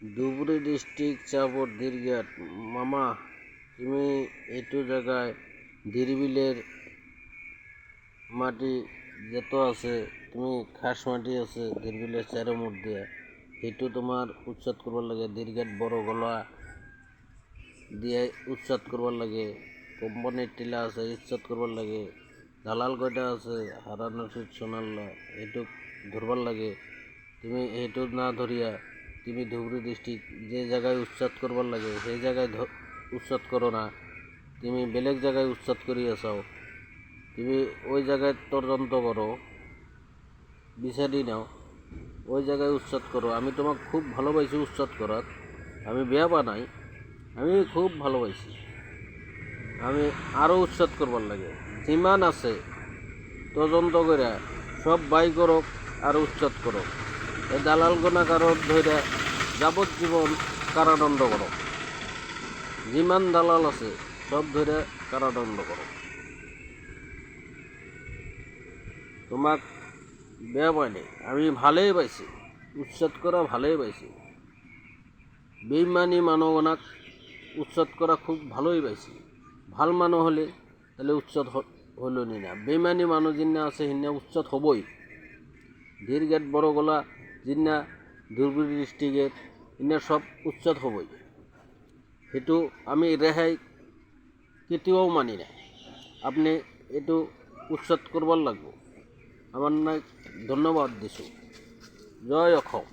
Dhubri district চাপর দীর্ঘাট মামা তুমি এইটো জায়গায় দিরবিলের মাটি যত আছে তুমি খাস মাটি আছে দিরবিলের চারোমুখ দিয়া সেইটো তোমার উচ্ছেদ করবার লাগে দীর্ঘাট বড় গলা দিয়ে উচ্ছেদ করবার লাগে কোম্পানির টিলা আছে উচ্ছেদ করবার লাগে দালাল কয়টা আছে হারানসিদ সোনাল্লা এইটো ধরবার লাগে তুমি এইটো না ধরিয়া তুমি ধুবুৰী ডিস্ট্রিক্ট যে জায়গায় উচ্ছেদ করবার লাগে সেই জায়গায় উচ্ছেদ করো না তুমি বেলেগ জায়গায় উচ্ছেদ করিয়া চাও তুমি ওই জায়গায় তদন্ত করো বিচারি নাও ওই জায়গায় উচ্ছেদ করো আমি তোমাক খুব ভালোবাসি উচ্ছেদ করার আমি বেয়া পা নাই আমি খুব ভালোবাসি আমি আরও উচ্ছেদ করবার লাগে যিমান আছে তদন্ত করে সব বাই করক আর উচ্ছেদ করক এই দালাল গোনাকারক ধরে যাবজ্জীবন কারাদণ্ড করো যিমান দালাল আছে সব ধরে কারাদণ্ড করো তোমাক বেয়া পাইনি আমি ভালেই পাইছি উচ্ছেদ করা ভালেই পাইছি বেইমানি মানবনাক উচ্ছেদ করা খুব ভালোই পাইছি ভাল মানুষ হলে তাহলে উচ্ছেদ হইল নি না বেইমানি মানুষ যিনা আছে সিনা উচ্ছেদ হবই দীর্ঘাট বড় গলা যিনা ধুবুৰী ডিস্ট্রিক্টের ইনা সব উচ্ছেদ হবই সেইটো আমি রেহাই কেতিয়াও মানি না আপনি এইটো উচ্ছেদ করবার লাগব আমার নাই ধন্যবাদ দিছোঁ জয় অসম।